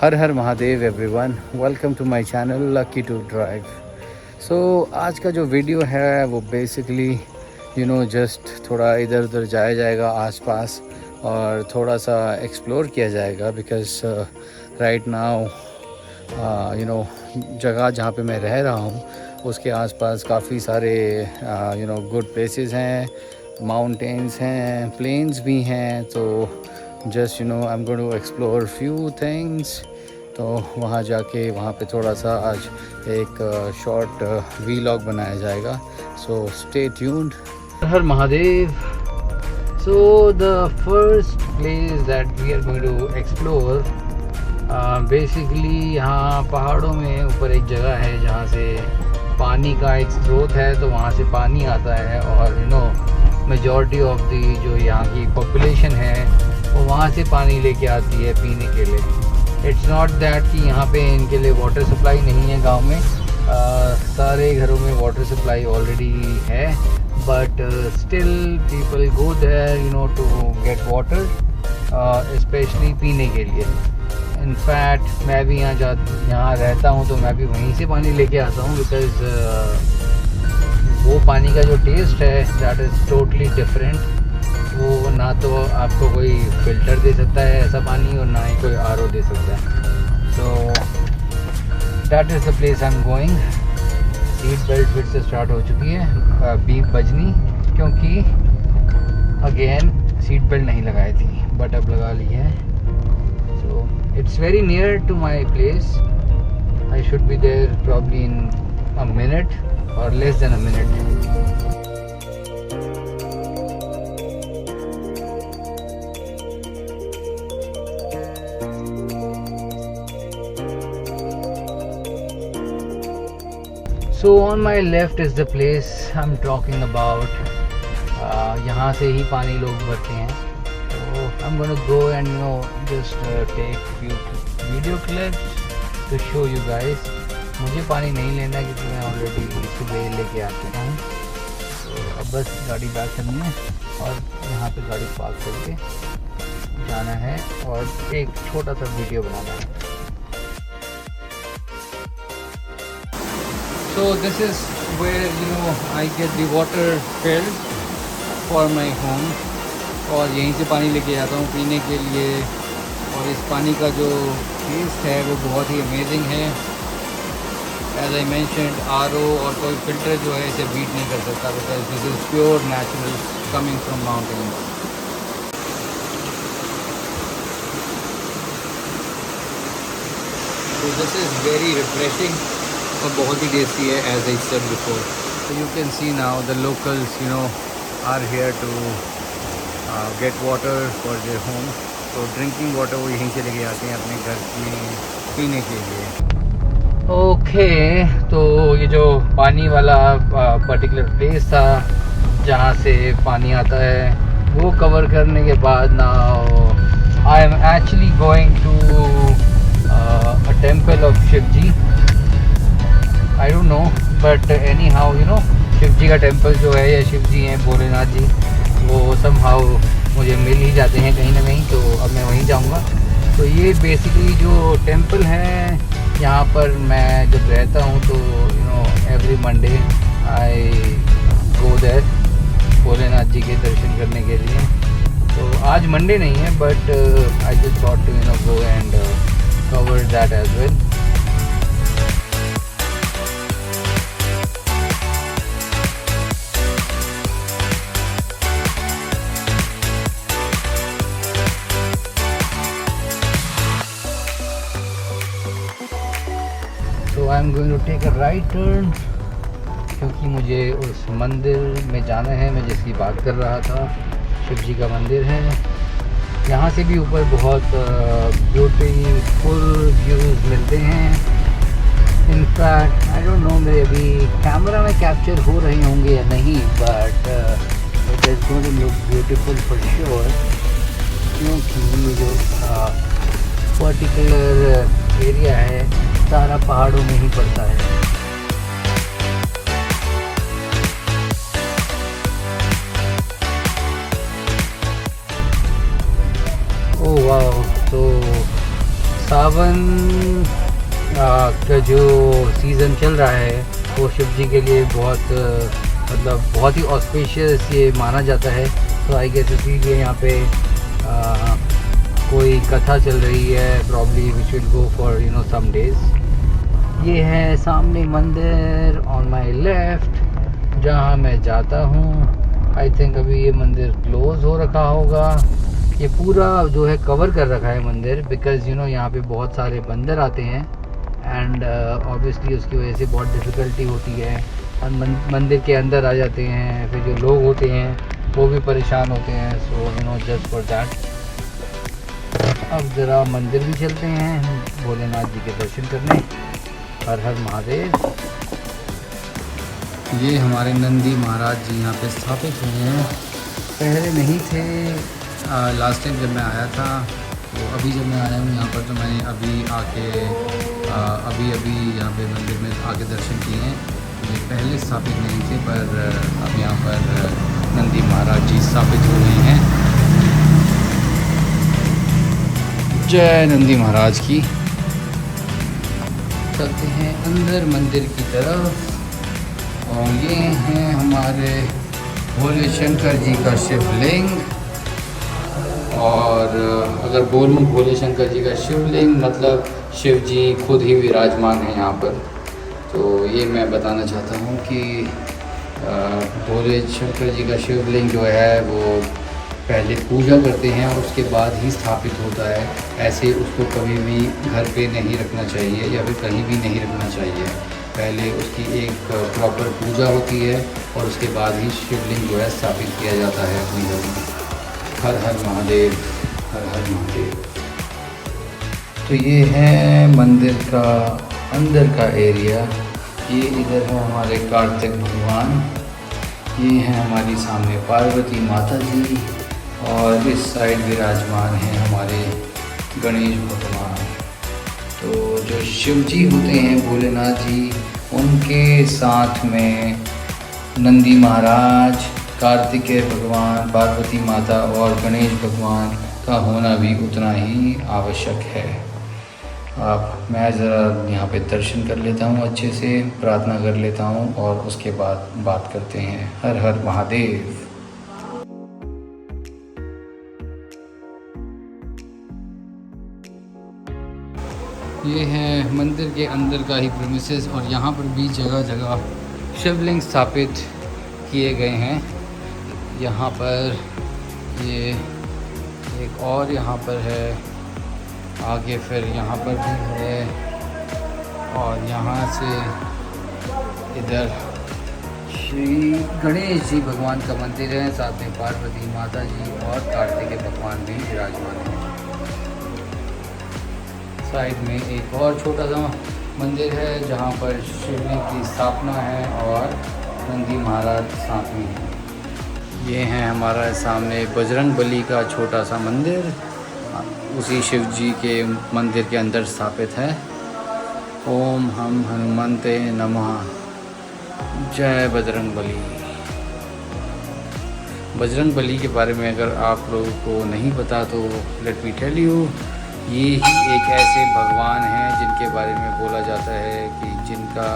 Her Har Mahadev everyone, welcome to my channel lucky to drive. So आज का जो video है वो बेसिकली जस्ट थोड़ा इधर उधर जाया जाएगा आसपास और थोड़ा सा एक्सप्लोर किया जाएगा बिकॉज राइट नाउ जगह जहाँ पे मैं रह रहा हूँ उसके आसपास काफ़ी सारे गुड प्लेसेस हैं, माउंटेन्स हैं, प्लेन्स भी हैं। तो just I am going to explore few things. तो वहाँ जाके वहाँ पे थोड़ा सा आज एक शॉर्ट वीलॉग बनाया जाएगा। So stay tuned. हर Mahadev. So the first place that we are going to explore basically यहाँ पहाड़ों में ऊपर एक जगह है जहाँ से पानी का एक स्रोत है, तो वहाँ से पानी आता है और मेजॉरिटी ऑफ दी जो यहाँ की पॉपुलेशन है वो वहाँ से पानी लेके आती है पीने के लिए। इट्स नॉट दैट कि यहाँ पे इनके लिए वाटर सप्लाई नहीं है गांव में, सारे घरों में वाटर सप्लाई ऑलरेडी है, but still people go there to get water, specially पीने के लिए। इनफैक्ट मैं भी यहाँ रहता हूँ तो मैं भी वहीं से पानी लेके आता हूँ बिकॉज़ वो पानी का जो टेस्ट है दैट इज़ टोटली डिफरेंट। वो ना तो आपको कोई फ़िल्टर दे सकता है ऐसा पानी और ना ही कोई आरओ दे सकता है। So that is the place I am going. Seat belt फिर से स्टार्ट हो चुकी है, बीप बजनी, क्योंकि अगेन सीट बेल्ट नहीं लगाई थी बट अब लगा ली है। So it's very near to my place. I should be there probably in a minute or less than a minute. So on my left is the place I'm talking about. यहाँ से ही पानी लोग भरते हैं। So I'm gonna go and just take few video clips to show you guys. मुझे पानी नहीं लेना है क्योंकि मैं ऑलरेडी सुबह लेके आ चुका हूँ। तो अब बस गाड़ी बैक करनी है और यहाँ पे गाड़ी पार्क करके जाना है और एक छोटा सा वीडियो बनाना है। So this is where I get the water filled for my home, और यहीं से पानी लेके आता हूँ पीने के लिए। और इस पानी का जो टेस्ट है वो बहुत ही अमेजिंग है। एज आई मैंशनड आरओ और कोई फ़िल्टर जो है इसे बीट नहीं कर सकता because this is pure natural coming from mountains. So this is very refreshing और बहुत ही टेस्टी है as I said before. So you can see now the locals are here to get water for their home. तो drinking water वो यहीं से लेके आते हैं अपने घर में पीने के लिए। ओके, तो ये जो पानी वाला पर्टिकुलर प्लेस था जहाँ से पानी आता है वो कवर करने के बाद now I am actually going to a temple of Shivji. I don't know but anyhow Shiv ji का टेम्पल जो है या शिव जी हैं भोलेनाथ जी, वो सम हाउ मुझे मिल ही जाते हैं कहीं ना कहीं, तो अब मैं वहीं जाऊंगा। तो ये बेसिकली जो टेम्पल है यहाँ पर मैं जब रहता हूँ तो every Monday I go there Bholenath ji के दर्शन करने के लिए। तो आज मंडे नहीं है but I just thought to go and cover that as well. I am going to take a right turn क्योंकि मुझे उस मंदिर में जाना है मैं जिसकी बात कर रहा था। शिव जी का मंदिर है। यहाँ से भी ऊपर बहुत ब्यूटीफुल व्यूज़ मिलते हैं। इनफैक्ट आई डोंट नो मेरे अभी कैमरा में कैप्चर हो रहे होंगे या नहीं, but it is going to look beautiful for sure, क्योंकि ये जो पर्टिकुलर एरिया है सारा पहाड़ों में ही पड़ता है। ओह वाह, तो सावन का जो सीज़न चल रहा है वो शिव जी के लिए बहुत मतलब बहुत ही ऑस्पिशियस ये माना जाता है। तो आई गेस इसीलिए यहाँ पे कोई कथा चल रही है, probably which will go for you know some days. ये है सामने मंदिर ऑन माय लेफ्ट जहाँ मैं जाता हूँ। आई थिंक अभी ये मंदिर क्लोज हो रखा होगा। ये पूरा जो है कवर कर रखा है मंदिर, बिकॉज़ यू नो यहाँ पे बहुत सारे बंदर आते हैं एंड ऑब्वियसली उसकी वजह से बहुत डिफ़िकल्टी होती है और मंदिर के अंदर आ जाते हैं। फिर जो लोग होते हैं वो भी परेशान होते हैं। So you know just for that अब ज़रा मंदिर भी चलते हैं भोलेनाथ जी के दर्शन करने। हर हर महादेव। ये हमारे नंदी महाराज जी यहाँ पे स्थापित हुए हैं। पहले नहीं थे लास्ट टाइम जब मैं आया था, तो अभी जब मैं आया हूँ यहाँ पर तो मैंने अभी आके अभी यहाँ पे मंदिर में आके दर्शन किए हैं। ये पहले स्थापित नहीं थे, पर अब यहाँ पर नंदी महाराज जी स्थापित हो गए हैं। जय नंदी महाराज की। चलते हैं अंदर मंदिर की तरफ और ये हैं हमारे भोले शंकर जी का शिवलिंग। और अगर बोलूँ भोले शंकर जी का शिवलिंग मतलब शिव जी खुद ही विराजमान है यहाँ पर। तो ये मैं बताना चाहता हूँ कि भोले शंकर जी का शिवलिंग जो है वो पहले पूजा करते हैं और उसके बाद ही स्थापित होता है। ऐसे उसको कभी भी घर पे नहीं रखना चाहिए या फिर कहीं भी नहीं रखना चाहिए। पहले उसकी एक प्रॉपर पूजा होती है और उसके बाद ही शिवलिंग जो है स्थापित किया जाता है अपने घर में। हर हर महादेव, हर हर महादेव। तो ये है मंदिर का अंदर का एरिया। ये इधर है हमारे कार्तिक भगवान, ये है हमारी सामने पार्वती माता जी और इस साइड विराजमान है हमारे गणेश भगवान। तो जो शिव जी होते हैं भोलेनाथ जी, उनके साथ में नंदी महाराज, कार्तिकेय भगवान, पार्वती माता और गणेश भगवान का होना भी उतना ही आवश्यक है। अब मैं ज़रा यहाँ पे दर्शन कर लेता हूँ, अच्छे से प्रार्थना कर लेता हूँ और उसके बाद बात करते हैं। हर हर महादेव। ये है मंदिर के अंदर का ही प्रीमिसेस और यहाँ पर भी जगह जगह शिवलिंग स्थापित किए गए हैं। यहाँ पर ये एक और यहाँ पर है, आगे फिर यहाँ पर भी है और यहाँ से इधर श्री गणेश जी भगवान का मंदिर है, साथ में पार्वती माता जी और कार्तिकेय भगवान भी विराजमान हैं। साइड में एक और छोटा सा मंदिर है जहाँ पर शिवलिंग की स्थापना है और नंदी महाराज साथ में हैं। ये है हमारा सामने बजरंग बली का छोटा सा मंदिर, उसी शिव जी के मंदिर के अंदर स्थापित है। ओम हम हनुमंते नमः। जय बजरंग बली। बजरंग बली के बारे में अगर आप लोगों को नहीं पता तो लेट मी टेल यू, ये ही एक ऐसे भगवान हैं जिनके बारे में बोला जाता है कि जिनका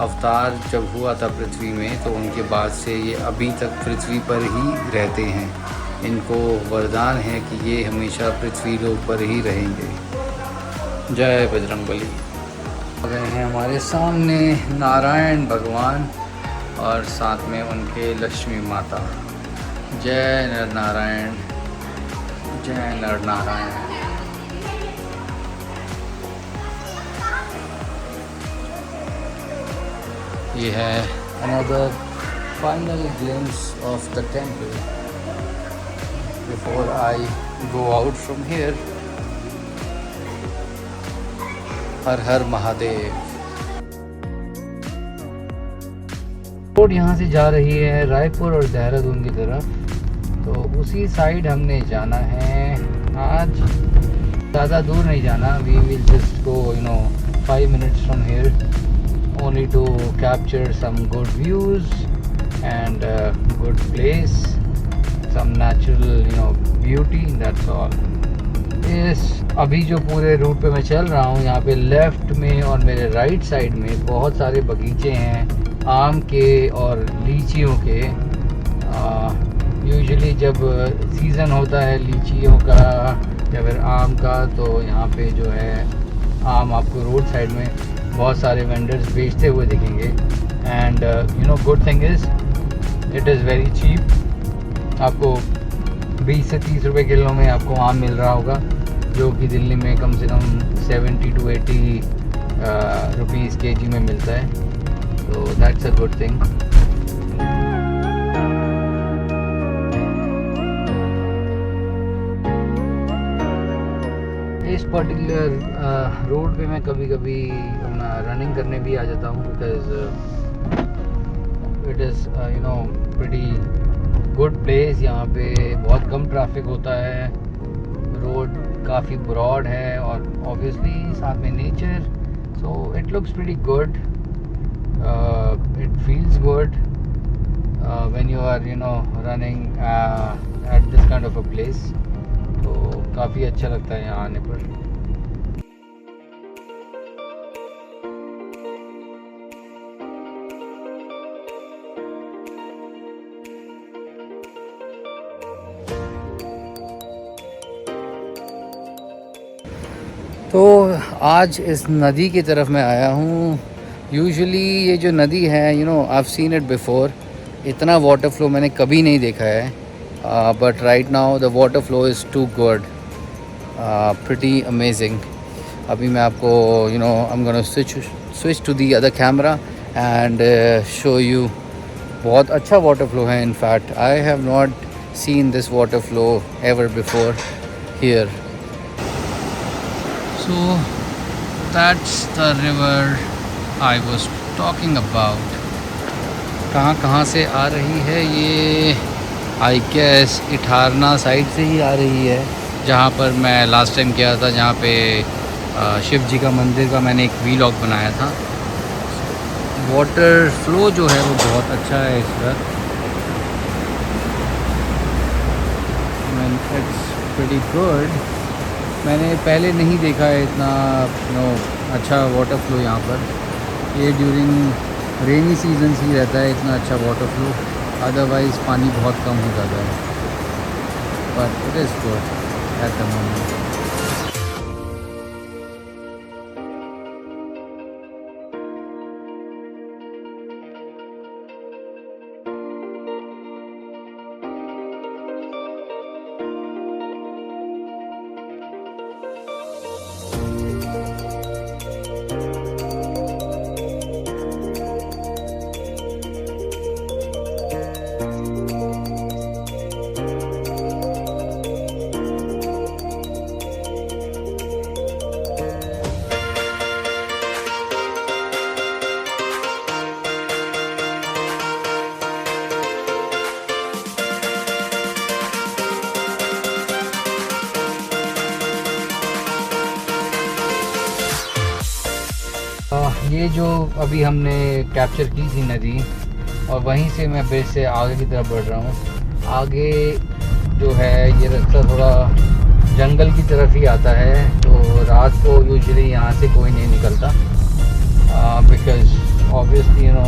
अवतार जब हुआ था पृथ्वी में तो उनके बाद से ये अभी तक पृथ्वी पर ही रहते हैं। इनको वरदान है कि ये हमेशा पृथ्वी लोक पर ही रहेंगे। जय बजरंग बली। आ गए हैं हमारे सामने नारायण भगवान और साथ में उनके लक्ष्मी माता। जय नर नारायण, जय नर नारायण। ये है another final glimpse of the temple before I go out from here. Her Har Mahadev. Road यहाँ से जा रही है रायपुर और देहरादून की तरफ, तो उसी साइड हमने जाना है आज। ज़्यादा दूर नहीं जाना, we will just go 5 minutes from here only to capture some good views and good place, some natural beauty, that's all. इस अभी जो पूरे रूट पे मैं चल रहा हूँ, यहाँ पे लेफ़्ट में और मेरे राइट साइड में बहुत सारे बगीचे हैं आम के और लीचियों के। यूजुअली जब सीज़न होता है लीचियों का या फिर आम का, तो यहाँ पे जो है आम आपको रोड साइड में बहुत सारे वेंडर्स बेचते हुए दिखेंगे। And you know good thing is it is very cheap. आपको 20 से 30 रुपए किलो में आपको आम मिल रहा होगा, जो कि दिल्ली में कम से कम 70 to 80 रुपीज़ kg में मिलता है। तो दैट्स अ गुड थिंग। इस पर्टिकुलर रोड पे मैं कभी कभी अपना रनिंग करने भी आ जाता हूँ, because it is you know pretty good place. यहाँ पे बहुत कम ट्रैफिक होता है, रोड काफ़ी ब्रॉड है और ऑब्वियसली साथ में nature, so it looks pretty good, it feels good when you are you know running at this kind of a place. तो काफ़ी अच्छा लगता है यहाँ आने पर। तो आज इस नदी की तरफ मैं आया हूँ। यूजुअली ये जो नदी है, you know I have seen it before, इतना वाटर फ्लो मैंने कभी नहीं देखा है, but right now the water flow is too good, pretty amazing. अभी मैं आपको you know I am gonna switch to the other camera and show you. बहुत अच्छा वाटर फ्लो है। In fact I have not seen this water flow ever before here. So that's the river I was talking about. कहाँ से आ रही है ये? I guess Itharna side से ही आ रही है, जहाँ पर मैं लास्ट टाइम गया था, जहाँ पे शिव जी का मंदिर का मैंने एक वीलॉग बनाया था। वाटर फ्लो जो है वो बहुत अच्छा है इस वक्त, इट्स प्रीटी गुड। मैंने पहले नहीं देखा है इतना अच्छा वाटर फ्लो यहाँ पर। ये ड्यूरिंग रेनी सीजन्स ही रहता है इतना अच्छा वाटर फ्लो, अदरवाइज़ पानी बहुत कम हो जाता है, but it is good at the moment. ये जो अभी हमने कैप्चर की थी नदी, और वहीं से मैं फिर से आगे की तरफ बढ़ रहा हूँ। आगे जो है ये रास्ता थोड़ा जंगल की तरफ ही आता है, तो रात को यूजुअली यहाँ से कोई नहीं निकलता, बिकॉज़ ऑब्वियसली यू नो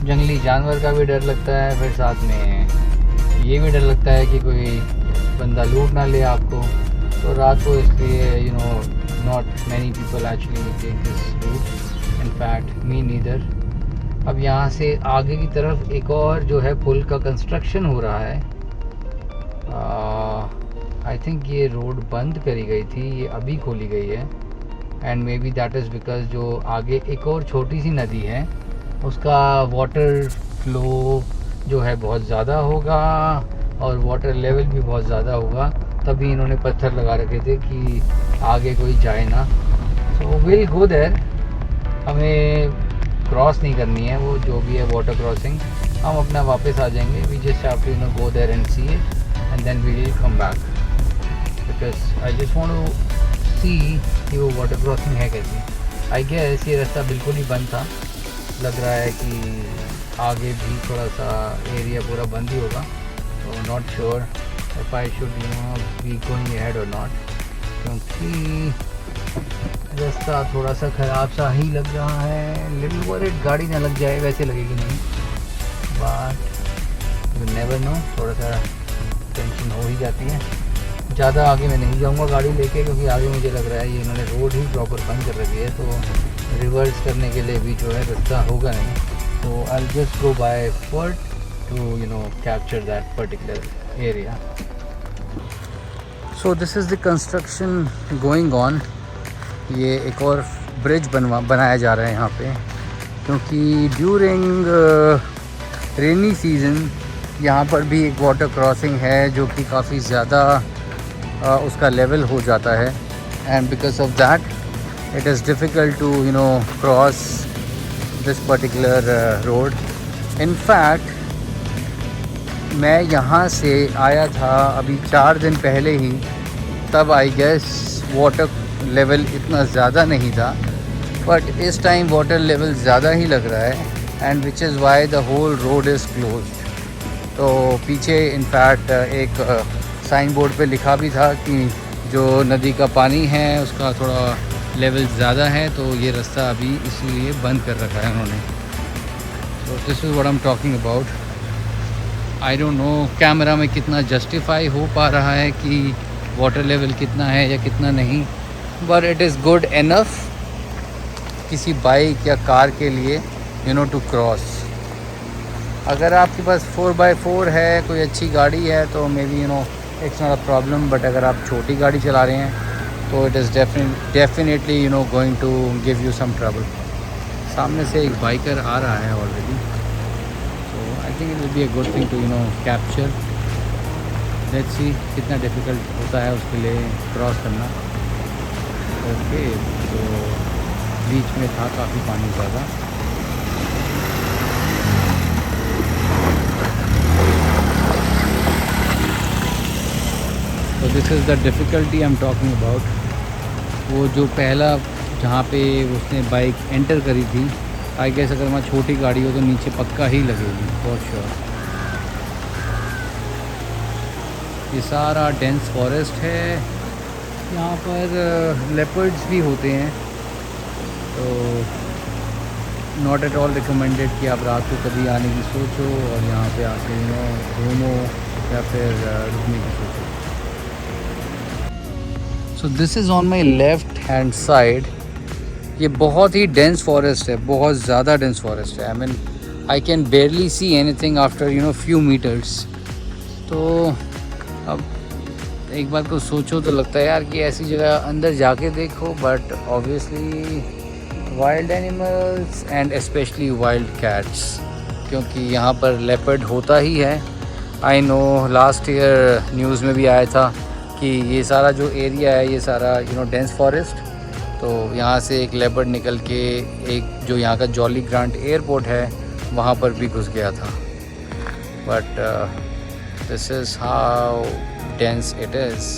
जंगली जानवर का भी डर लगता है, फिर साथ में ये भी डर लगता है कि कोई बंदा लूट ना ले आपको। तो रात को इसलिए you know not many people actually take this route, in fact me neither. अब यहाँ से आगे की तरफ एक और जो है पुल का कंस्ट्रक्शन हो रहा है। आई थिंक ये रोड बंद करी गई थी, ये अभी खोली गई है, and may be that is because जो आगे एक और छोटी सी नदी है उसका वाटर फ्लो जो है बहुत ज़्यादा होगा और वाटर लेवल भी बहुत ज़्यादा होगा, तभी इन्होंने पत्थर लगा रखे थे कि आगे कोई जाए ना। सो विल गो देयर, हमें क्रॉस नहीं करनी है वो जो भी है वाटर क्रॉसिंग, हम अपना वापस आ जाएंगे। We just have to you know go there and see it and then we will come back, because I just want to see कि वो वाटर क्रॉसिंग है कैसी। आई गेस ये रास्ता बिल्कुल ही बंद था, लग रहा है कि आगे भी थोड़ा सा एरिया पूरा बंद ही होगा, तो not sure if I should you know be going ahead और नॉट। क्योंकि रास्ता थोड़ा सा ख़राब सा ही लग रहा है। लिटिल वॉरेट गाड़ी ना लग जाए, वैसे लगेगी नहीं, बट यू नेवर नो, थोड़ा सा टेंशन हो ही जाती है। ज़्यादा आगे मैं नहीं जाऊंगा गाड़ी लेके, क्योंकि आगे मुझे लग रहा है ये इन्होंने रोड ही प्रॉपर बंद कर रखी है, तो रिवर्स करने के लिए भी जो है रास्ता होगा नहीं। तो I just go by foot to capture that particular area. So this is the construction going on. ये एक और ब्रिज बनाया जा रहा है यहाँ पे, क्योंकि ड्यूरिंग रेनी सीज़न यहाँ पर भी एक वाटर क्रॉसिंग है जो कि काफ़ी ज़्यादा उसका लेवल हो जाता है, and because of that it is difficult to cross this particular road. In fact मैं यहाँ से आया था अभी 4 दिन पहले ही, तब आई गेस वाटर लेवल इतना ज़्यादा नहीं था, बट इस टाइम वाटर लेवल ज़्यादा ही लग रहा है, and which is why the whole road is closed. तो पीछे इनफैक्ट एक साइन बोर्ड पे लिखा भी था कि जो नदी का पानी है उसका थोड़ा लेवल ज़्यादा है, तो ये रास्ता अभी इसलिए बंद कर रखा है उन्होंने। तो this is what I am talking about. I don't no camera में कितना जस्टिफाई हो पा रहा है कि वाटर लेवल कितना है या कितना नहीं, but it is good enough किसी बाइक या कार के लिए टू क्रॉस। अगर आपके पास 4x4 है, कोई अच्छी गाड़ी है, तो maybe it's not a problem, but अगर आप छोटी गाड़ी चला रहे हैं तो इट इज़ definitely going to give you some trouble. सामने से एक बाइकर आ रहा है already, so I think it will be a good thing to capture. Let's see कितना डिफ़िकल्ट होता है उसके लिए क्रॉस करना। ओके, तो बीच में था काफ़ी पानी ज़्यादा। तो this is the difficulty I am talking about. वो जो पहला जहाँ पे उसने बाइक एंटर करी थी, आई गेस अगर वहाँ छोटी गाड़ी हो तो नीचे पक्का ही लगेगी फॉर श्योर। ये सारा डेंस फॉरेस्ट है, यहाँ पर लेपर्ड्स भी होते हैं, तो नॉट एट ऑल रिकमेंडेड कि आप रात को कभी आने की सोचो और यहाँ पे आके घूमो या फिर रुकने की सोचो। सो this is on my left hand side. ये बहुत ही डेंस फॉरेस्ट है, बहुत ज़्यादा डेंस फॉरेस्ट है। I mean I can barely see anything after few metres. तो अब एक बात को सोचो तो लगता है यार कि ऐसी जगह अंदर जाके देखो, but obviously wild animals and specially wild cats, क्योंकि यहाँ पर लेपर्ड होता ही है। I know last year news में भी आया था कि ये सारा जो एरिया है ये सारा डेंस फॉरेस्ट, तो यहाँ से एक लेपर्ड निकल के एक जो यहाँ का जॉली ग्रांट एयरपोर्ट है वहाँ पर भी घुस गया था। But this is how dense it is.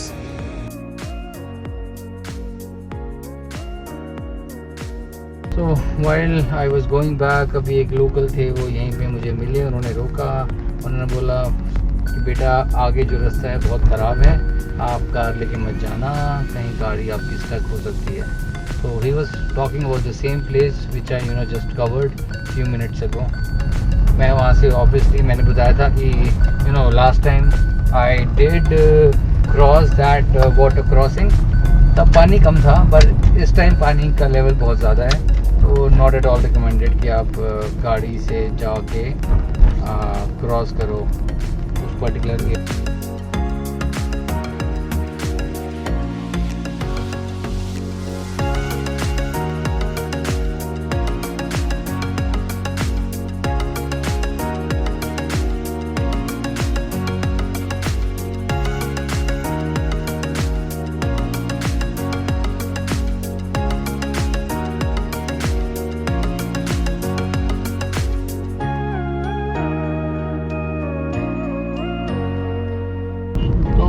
So while I was going back, अभी एक लोकल थे वो यहीं पे मुझे मिले, उन्होंने रोका, उन्होंने बोला कि बेटा आगे जो रास्ता है बहुत ख़राब है, आप कार लेके मत जाना, कहीं गाड़ी आपकी स्टक हो सकती है। तो he was talking about the same place which I just covered few minutes ago. मैं वहाँ से ऑब्वियसली मैंने बताया था कि last time I did cross that water crossing, तब पानी कम था, पर इस टाइम पानी का लेवल बहुत ज़्यादा है, तो नॉट एट ऑल रिकमेंडेड कि आप गाड़ी से जाके क्रॉस करो उस पर्टिकुलर एरिया।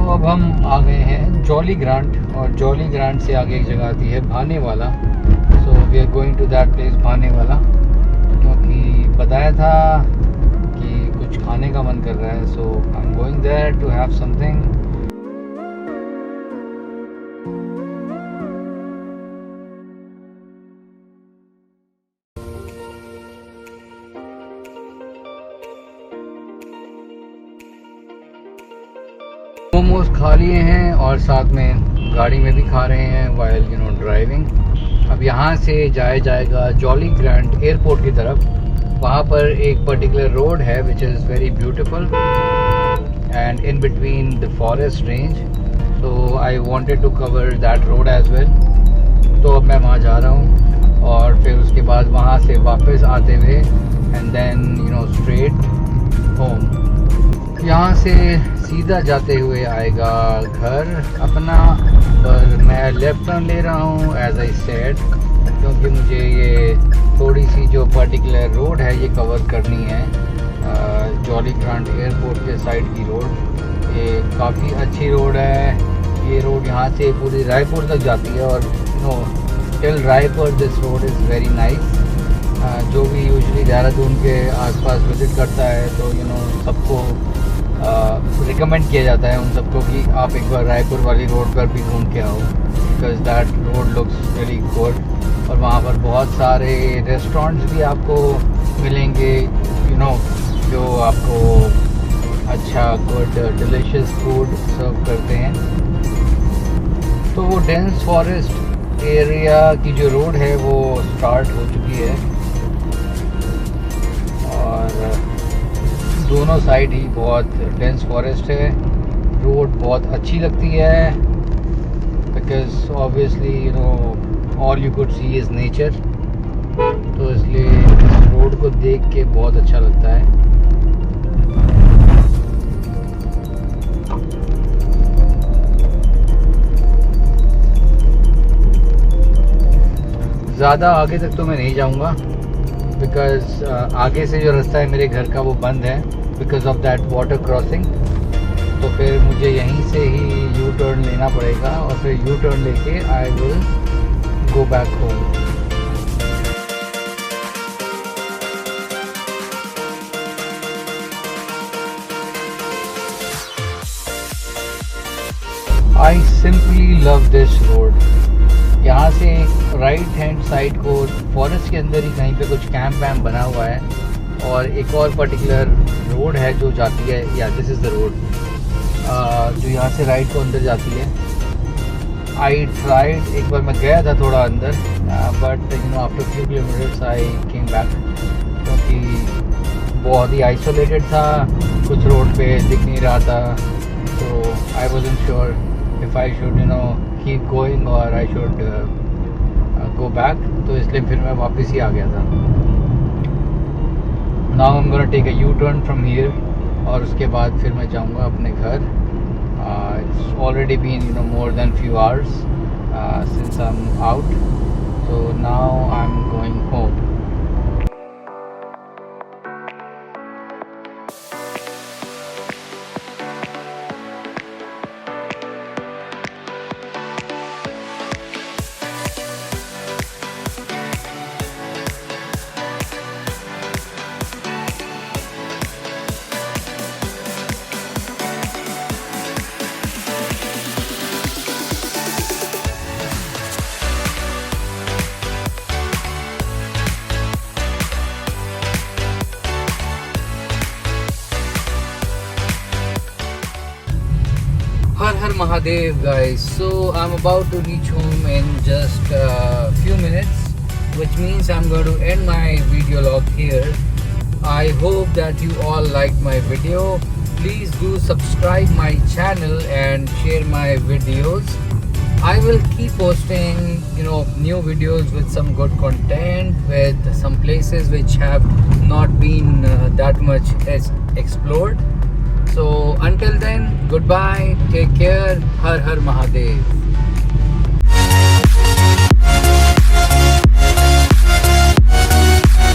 अब हम आ गए हैं जॉली ग्रांट, और जॉली ग्रांट से आगे एक जगह आती है Bhanewala. So we are going to that place Bhanewala, क्योंकि बताया था कि कुछ खाने का मन कर रहा है, so I am going there to have something. खा लिए हैं और साथ में गाड़ी में भी खा रहे हैं वाइल ड्राइविंग। अब यहाँ से जाया जाएगा जॉली ग्रैंड एयरपोर्ट की तरफ। वहाँ पर एक पर्टिकुलर रोड है which is very beautiful and in between the forest range, so I wanted to cover that road as well. तो अब मैं वहाँ जा रहा हूँ और फिर उसके बाद वहाँ से वापस आते हुए एंड देन स्ट्रेट होम। यहाँ से सीधा जाते हुए आएगा घर अपना, पर मैं लेफ्ट टर्न ले रहा हूँ एज आई सेड, क्योंकि मुझे ये थोड़ी सी जो पर्टिकुलर रोड है ये कवर करनी है, जॉली ग्रांट एयरपोर्ट के साइड की रोड। ये काफ़ी अच्छी रोड है। ये रोड यहाँ से पूरी रायपुर तक जाती है और till Raipur this road is very nice. जो भी यूजुअली देहरादून के आसपास विज़िट करता है तो सबको रिकमेंड किया जाता है उन सबको कि आप एक बार रायपुर वाली रोड पर भी घूम के आओ, because that road looks really good. और वहाँ पर बहुत सारे रेस्टोरेंट्स भी आपको मिलेंगे जो आपको अच्छा गुड डिलीशियस फूड सर्व करते हैं। तो वो डेंस फॉरेस्ट एरिया की जो रोड है वो स्टार्ट हो चुकी है और दोनों साइड ही बहुत डेंस फॉरेस्ट है। रोड बहुत अच्छी लगती है because obviously all you could see is nature, तो इसलिए इस रोड को देख के बहुत अच्छा लगता है। ज़्यादा आगे तक तो मैं नहीं जाऊंगा बिकॉज़ आगे से जो रास्ता है मेरे घर का वो बंद है because of that water crossing. तो फिर मुझे यहीं से ही यू टर्न लेना पड़ेगा और फिर यू टर्न लेके I will go back home. I simply love this road. यहाँ से राइट हैंड साइड को फॉरेस्ट के अंदर ही कहीं पे कुछ कैंप वैम्प बना हुआ है और एक और पर्टिकुलर रोड है जो जाती है, या दिस इज़ द रोड जो यहाँ से राइट को अंदर जाती है। आई ट्राइड, एक बार मैं गया था थोड़ा अंदर, but after few kilometres I came back, क्योंकि बहुत ही आइसोलेटेड था, कुछ रोड पे दिख नहीं रहा था। तो I wasn't sure if I should keep going और आई शुड गो बैक, तो इसलिए फिर मैं वापस ही आ गया था। Now I am gonna take a U turn from here और उसके बाद फिर मैं जाऊंगा अपने घर। It's already been more than few hours since I am out, so now I'm going home. Har Har Mahadev, guys. So I'm about to reach home in just a few minutes, which means I'm going to end my video log here. I hope that you all liked my video. Please do subscribe my channel and share my videos. I will keep posting new videos with some good content, with some places which have not been that much explored. So until then, goodbye, take care, Har Har Mahadev.